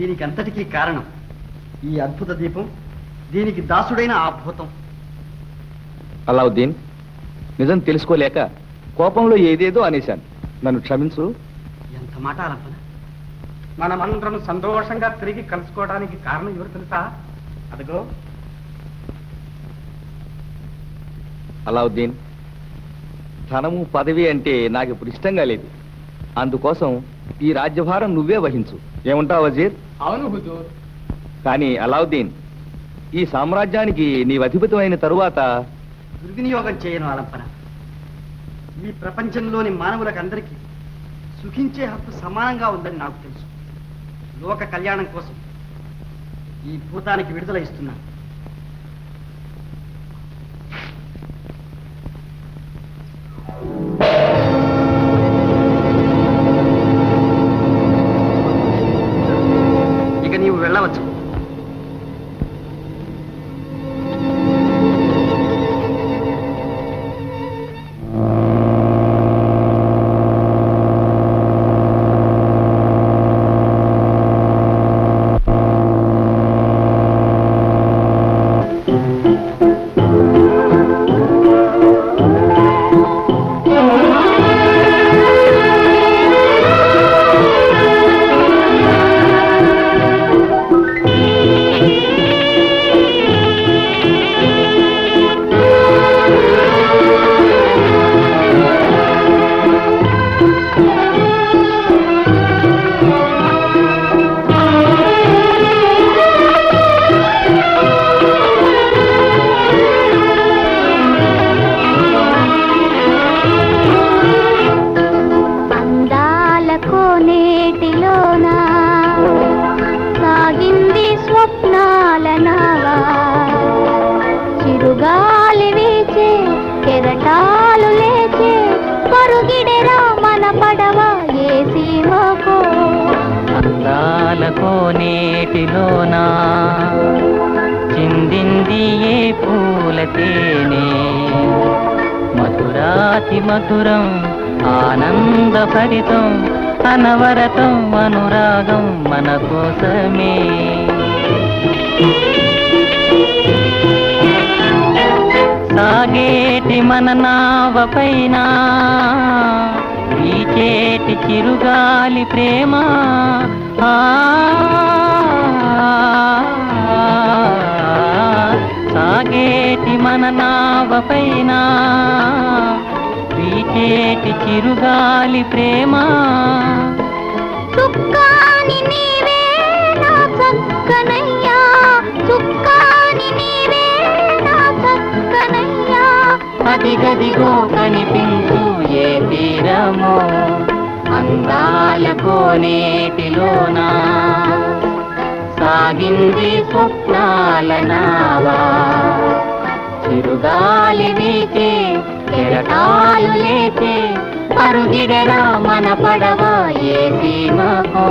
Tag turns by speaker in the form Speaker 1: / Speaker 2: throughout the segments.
Speaker 1: దీనికి అంతటికీ కారణం ఈ అద్భుత దీపం, దీనికి దాసుడైన ఆ భూతం.
Speaker 2: అలావుద్దీన్, నిజం తెలుసుకోలేక కోపంలో ఏదేదో అనేశాను, నన్ను క్షమించు.
Speaker 1: ఎంత మాట ఆలంపన.
Speaker 3: మనమందరం సంతోషంగా తిరిగి కలుసుకోవడానికి కారణం ఎవరు తెలుసా? అదిగో
Speaker 2: అలావుద్దీన్, ధనము పదవి అంటే నాకు ఇప్పుడు ఇష్టంగా లేదు. అందుకోసం ఈ రాజ్యభారం నువ్వే వహించు. ఏమంటావు వజీర్?
Speaker 3: అవును హుజూర్.
Speaker 2: కానీ అలావుద్దీన్, ఈ సామ్రాజ్యానికి నీవు అధిపతి అయిన తరువాత
Speaker 1: దుర్వినియోగం చేయను ఆలంపన. ఈ ప్రపంచంలోని మానవులకు అందరికీ సుఖించే హక్కు సమానంగా ఉందని నాకు తెలుసు. లోక కళ్యాణం కోసం ఈ భూతానికి విడుదల ఇస్తున్నాను. ఇక నీవు వెళ్ళవచ్చు.
Speaker 4: కోనేటిలోనా చిందింది ఏ పూలతేనే, మధురాతి మధురం ఆనందభరితం అనవరతం అనురాగం మన కోసమే. సాగేటి మన నావ పైన వీచేటి చిరుగాలి ప్రేమ, సాగేటి మన నావ పైన వీచేటి చిరుగాలి ప్రేమ.
Speaker 5: చుక్కాని నీవే నా చక్కనయ్యా, చుక్కాని నీవే నా చక్కనయ్యా,
Speaker 4: అదిగదిగో కనిపించు ఏ తీరమో అందాల కోనేటిలోనా సాగింది స్వప్నాల నావా. చిరుగాలి వీచే కెరటాలు లేచే పరుగిడరా మన పడవ ఏ సీమకో.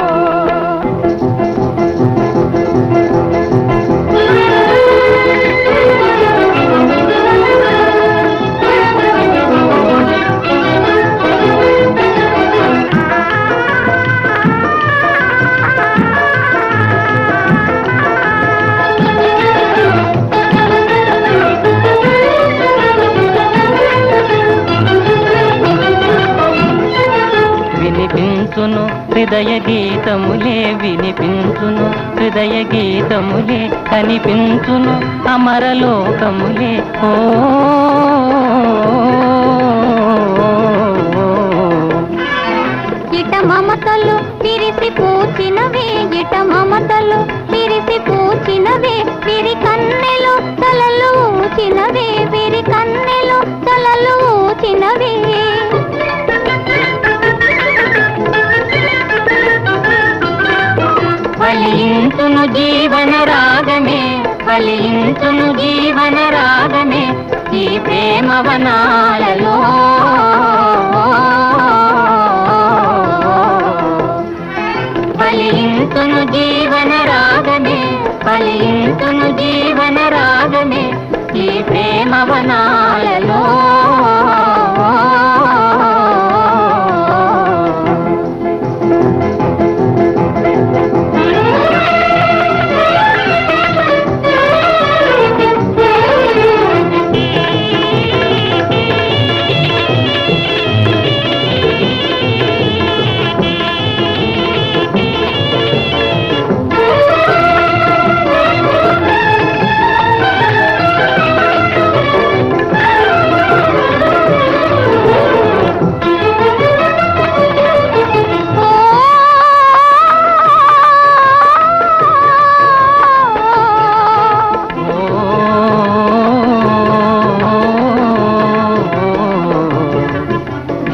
Speaker 4: వినిపించును హృదయ గీతములే, వినిపించును హృదయ గీతములే, కనిపించును అమరలోకములే. ఓ
Speaker 5: ఇట మమతలు విరిసి పూచినవే, ఇట మమతలు విరిసి పూచినవే, విరి కన్నెలు తలలు ఊచినవే, విరి కన్నెలు తలలు ఊచినవే.
Speaker 4: ఫలించును జీవన రాగమే, ఫలించును జీవన రాగమే ఈ ప్రేమ వనాలలో. ఫలించును జీవన రాగమే, ఫలించును జీవన రాగమే ఈ ప్రేమ వనాలలో.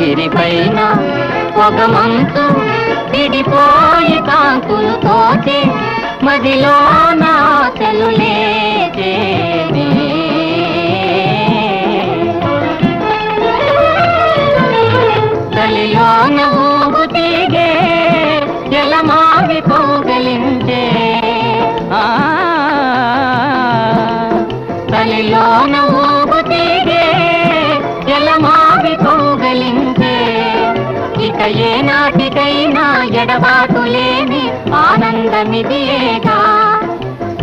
Speaker 4: గిరిపైన ఒక మంచు విడిపోయి కాంతులు తోచే మదిలో నాశలు లేచేనే తలిలోన ఊగు తీగే జలమావి కౌగలించే తలిలోన ఊగు తీగే జలమావి కౌగలించే ఇక ఏ నాటికైనా ఎడబాటు లేని ఆనందమిదియేగా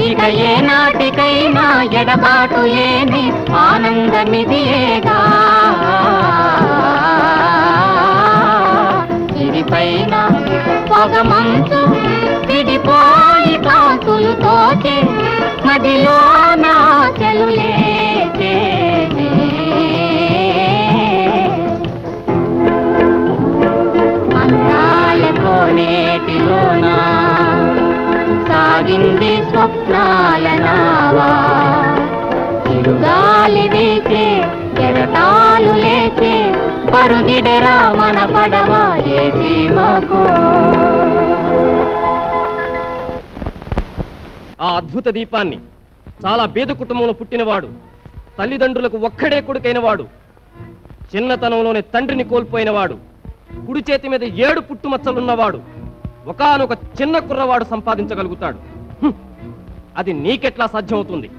Speaker 4: ఇక ఏ నాటికైనా ఎడబాటు లేని ఆనందమిదియేగా గిరిపైన పొగ మంచు విడిపోయి కాంతులు తోచే మదిలో నాశలు లేచేనే అందాల కోనేటిలోన సాగింది స్వప్నాల నావా చిరుగాలి వీచే కెరటాలు లేచే పరుగిడరా మన పడవ ఏ సీమకు
Speaker 6: ఆ అద్భుత దీపాన్ని చాలా పేద కుటుంబంలో పుట్టినవాడు, తల్లిదండ్రులకు ఒక్కడే కొడుకైనవాడు, చిన్నతనంలోనే తండ్రిని కోల్పోయినవాడు, కుడి చేతి మీద 7 పుట్టుమచ్చలున్నవాడు ఒకానొక చిన్న కుర్రవాడు సంపాదించగలుగుతాడు. అది నీకెట్లా సాధ్యమవుతుంది?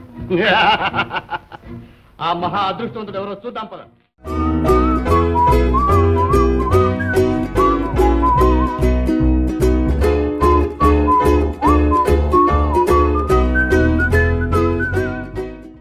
Speaker 3: ఆ మహా అదృష్టవంతుడు ఎవరో చూద్దాం పద.